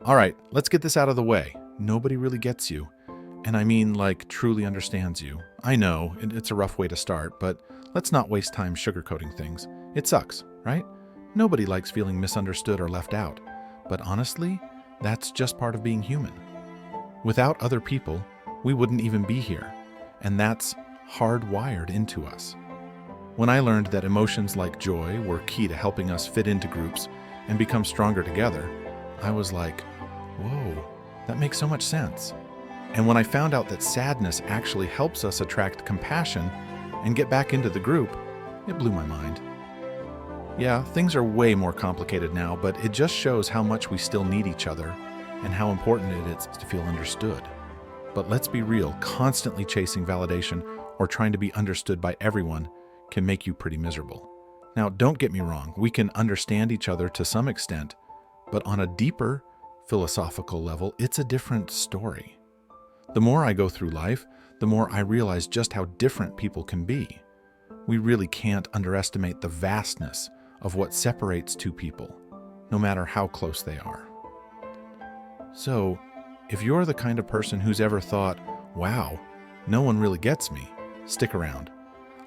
All right, let's get this out of the way. Nobody really gets you. And I mean, like, truly understands you. I know, it's a rough way to start, but let's not waste time sugarcoating things. It sucks, right? Nobody likes feeling misunderstood or left out. But honestly, that's just part of being human. Without other people, we wouldn't even be here. And that's hardwired into us. When I learned that emotions like joy were key to helping us fit into groups and become stronger together, I was like, whoa, that makes so much sense. And when I found out that sadness actually helps us attract compassion and get back into the group, it blew my mind. Yeah, things are way more complicated now, but it just shows how much we still need each other and how important it is to feel understood. But let's be real, constantly chasing validation or trying to be understood by everyone can make you pretty miserable. Now, don't get me wrong, we can understand each other to some extent, but on a deeper philosophical level, it's a different story. The more I go through life, the more I realize just how different people can be. We really can't underestimate the vastness of what separates two people, no matter how close they are. So, if you're the kind of person who's ever thought, wow, no one really gets me, stick around.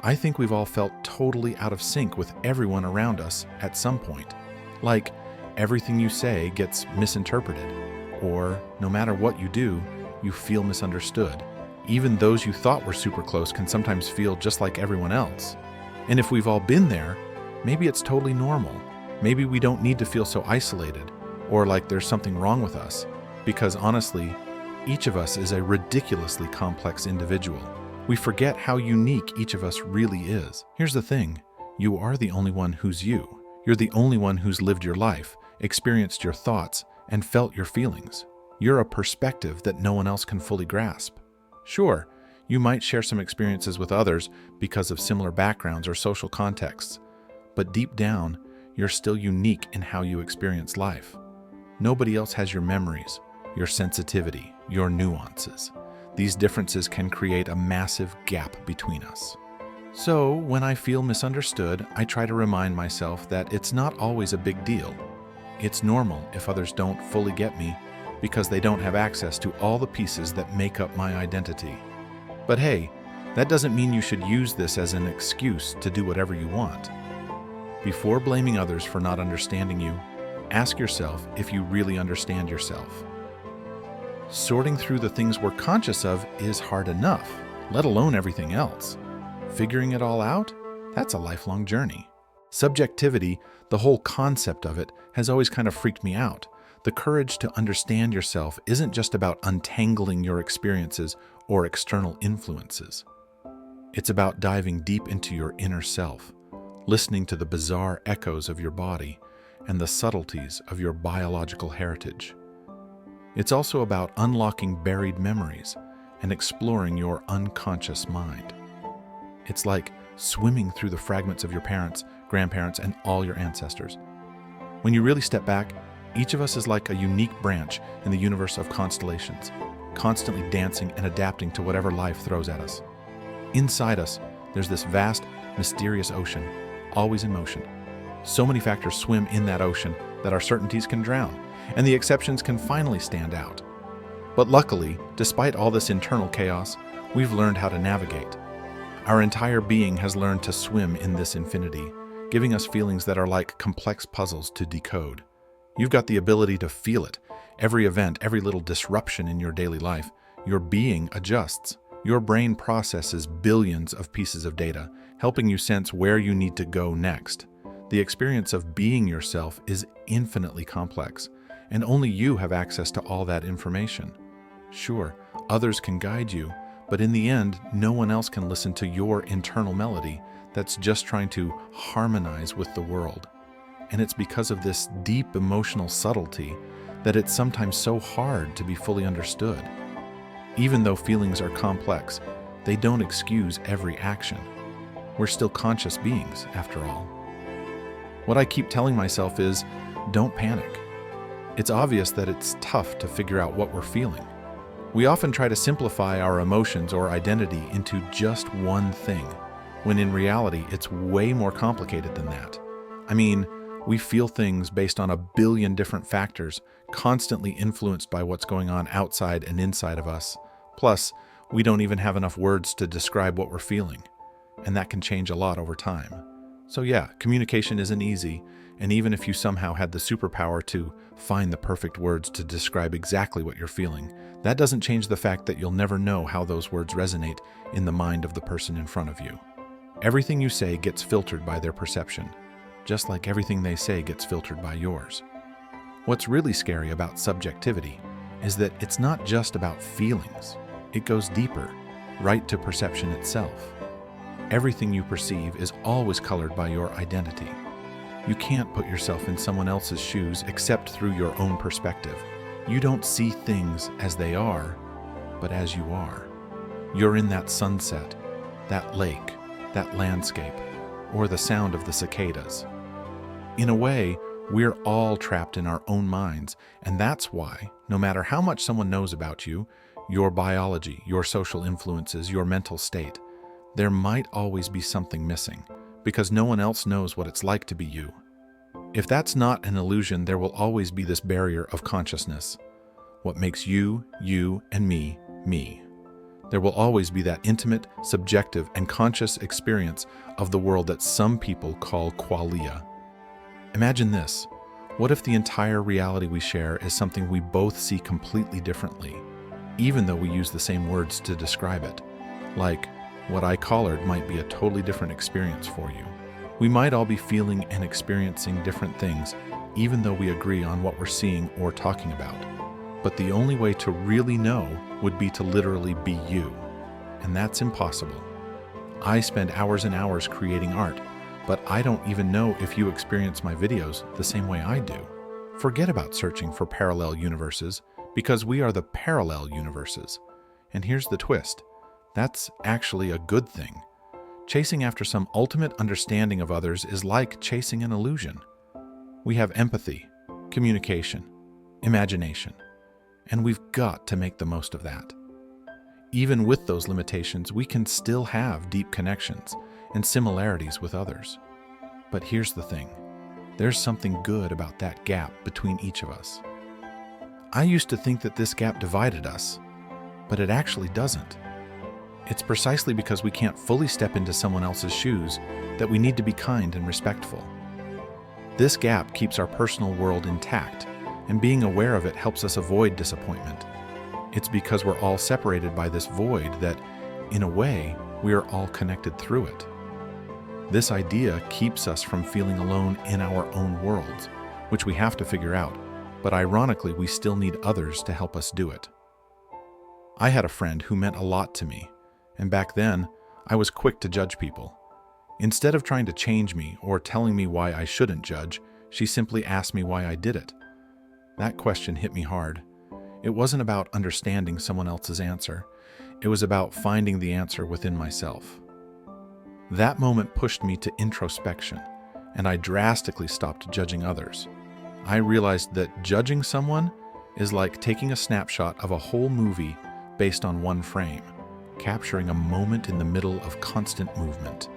I think we've all felt totally out of sync with everyone around us at some point. Like, everything you say gets misinterpreted, or no matter what you do, you feel misunderstood. Even those you thought were super close can sometimes feel just like everyone else. And if we've all been there, maybe it's totally normal. Maybe we don't need to feel so isolated, or like there's something wrong with us, because honestly, each of us is a ridiculously complex individual. We forget how unique each of us really is. Here's the thing, you are the only one who's you. You're the only one who's lived your life, experienced your thoughts, and felt your feelings. You're a perspective that no one else can fully grasp. Sure, you might share some experiences with others because of similar backgrounds or social contexts, but deep down, you're still unique in how you experience life. Nobody else has your memories, your sensitivity, your nuances. These differences can create a massive gap between us. So, when I feel misunderstood, I try to remind myself that it's not always a big deal. It's normal if others don't fully get me because they don't have access to all the pieces that make up my identity. But hey, that doesn't mean you should use this as an excuse to do whatever you want. Before blaming others for not understanding you, ask yourself if you really understand yourself. Sorting through the things we're conscious of is hard enough, let alone everything else. Figuring it all out? That's a lifelong journey. Subjectivity, the whole concept of it, has always kind of freaked me out. The courage to understand yourself isn't just about untangling your experiences or external influences. It's about diving deep into your inner self, listening to the bizarre echoes of your body and the subtleties of your biological heritage. It's also about unlocking buried memories and exploring your unconscious mind. It's like swimming through the fragments of your parents, grandparents, and all your ancestors. When you really step back, each of us is like a unique branch in the universe of constellations, constantly dancing and adapting to whatever life throws at us. Inside us, there's this vast, mysterious ocean, always in motion. So many factors swim in that ocean that our certainties can drown, and the exceptions can finally stand out. But luckily, despite all this internal chaos, we've learned how to navigate. Our entire being has learned to swim in this infinity, giving us feelings that are like complex puzzles to decode. You've got the ability to feel it. Every event, every little disruption in your daily life, your being adjusts. Your brain processes billions of pieces of data, helping you sense where you need to go next. The experience of being yourself is infinitely complex, and only you have access to all that information. Sure, others can guide you, but in the end, no one else can listen to your internal melody that's just trying to harmonize with the world. And it's because of this deep emotional subtlety that it's sometimes so hard to be fully understood. Even though feelings are complex, they don't excuse every action. We're still conscious beings, after all. What I keep telling myself is, don't panic. It's obvious that it's tough to figure out what we're feeling. We often try to simplify our emotions or identity into just one thing, when in reality it's way more complicated than that. I mean, We feel things based on a billion different factors, constantly influenced by what's going on outside and inside of us. Plus, we don't even have enough words to describe what we're feeling, and that can change a lot over time. So yeah, communication isn't easy, and even if you somehow had the superpower to find the perfect words to describe exactly what you're feeling, that doesn't change the fact that you'll never know how those words resonate in the mind of the person in front of you. Everything you say gets filtered by their perception, just like everything they say gets filtered by yours. What's really scary about subjectivity is that it's not just about feelings. It goes deeper, right to perception itself. Everything you perceive is always colored by your identity. You can't put yourself in someone else's shoes except through your own perspective. You don't see things as they are, but as you are. You're in that sunset, that lake, that landscape, or the sound of the cicadas. In a way, we're all trapped in our own minds, and that's why, no matter how much someone knows about you, your biology, your social influences, your mental state, there might always be something missing, because no one else knows what it's like to be you. If that's not an illusion, there will always be this barrier of consciousness. What makes you, and me, me. There will always be that intimate, subjective, and conscious experience of the world that some people call qualia. Imagine this. What if the entire reality we share is something we both see completely differently, even though we use the same words to describe it? Like, what I collared might be a totally different experience for you. We might all be feeling and experiencing different things, even though we agree on what we're seeing or talking about. But the only way to really know would be to literally be you. And that's impossible. I spend hours and hours creating art, but I don't even know if you experience my videos the same way I do. Forget about searching for parallel universes, because we are the parallel universes. And here's the twist. That's actually a good thing. Chasing after some ultimate understanding of others is like chasing an illusion. We have empathy, communication, imagination, and we've got to make the most of that. Even with those limitations, we can still have deep connections and similarities with others. But here's the thing. There's something good about that gap between each of us. I used to think that this gap divided us, but it actually doesn't. It's precisely because we can't fully step into someone else's shoes that we need to be kind and respectful. This gap keeps our personal world intact, and being aware of it helps us avoid disappointment. It's because we're all separated by this void that, in a way, we are all connected through it. This idea keeps us from feeling alone in our own worlds, which we have to figure out, but ironically, we still need others to help us do it. I had a friend who meant a lot to me, and back then, I was quick to judge people. Instead of trying to change me or telling me why I shouldn't judge, she simply asked me why I did it. That question hit me hard. It wasn't about understanding someone else's answer. It was about finding the answer within myself. That moment pushed me to introspection, and I drastically stopped judging others. I realized that judging someone is like taking a snapshot of a whole movie based on one frame, capturing a moment in the middle of constant movement.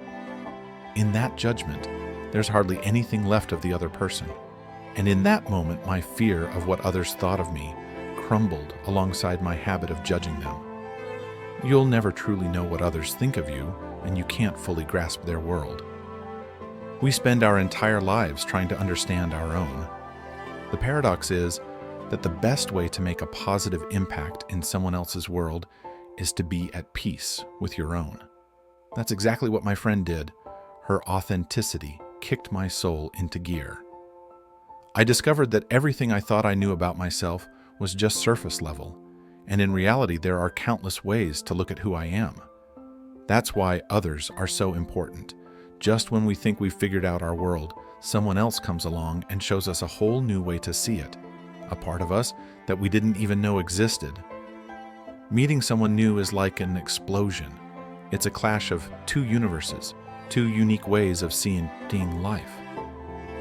In that judgment, there's hardly anything left of the other person. And in that moment, my fear of what others thought of me crumbled alongside my habit of judging them. You'll never truly know what others think of you, and you can't fully grasp their world. We spend our entire lives trying to understand our own. The paradox is that the best way to make a positive impact in someone else's world is to be at peace with your own. That's exactly what my friend did. Her authenticity kicked my soul into gear. I discovered that everything I thought I knew about myself was just surface level, and in reality there are countless ways to look at who I am. That's why others are so important. Just when we think we've figured out our world, someone else comes along and shows us a whole new way to see it, a part of us that we didn't even know existed. Meeting someone new is like an explosion. It's a clash of two universes, two unique ways of seeing life.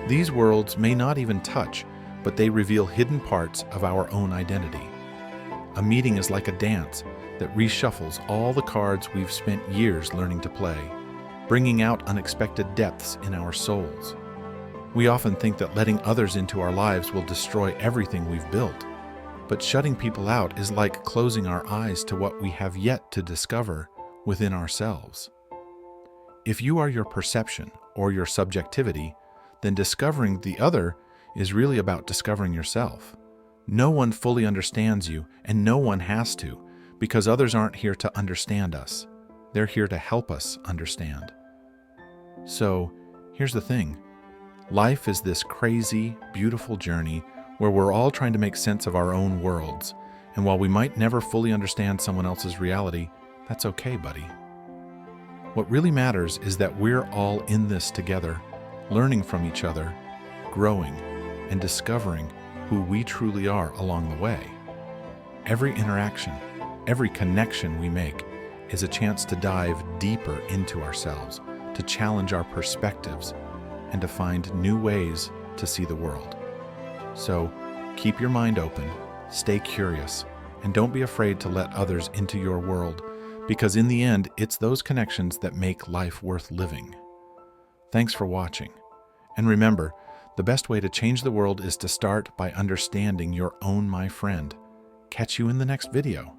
These worlds may not even touch, but they reveal hidden parts of our own identity. A meeting is like a dance that reshuffles all the cards we've spent years learning to play, bringing out unexpected depths in our souls. We often think that letting others into our lives will destroy everything we've built. But shutting people out is like closing our eyes to what we have yet to discover within ourselves. If you are your perception or your subjectivity, then discovering the other is really about discovering yourself. No one fully understands you, and no one has to, because others aren't here to understand us. They're here to help us understand. So, here's the thing. Life is this crazy, beautiful journey where we're all trying to make sense of our own worlds, and while we might never fully understand someone else's reality, that's okay, buddy. What really matters is that we're all in this together, learning from each other, growing, and discovering who we truly are along the way. Every interaction, every connection we make is a chance to dive deeper into ourselves, to challenge our perspectives, and to find new ways to see the world. So, keep your mind open, stay curious, and don't be afraid to let others into your world, because in the end, it's those connections that make life worth living. Thanks for watching. And remember, the best way to change the world is to start by understanding your own my friend. Catch you in the next video.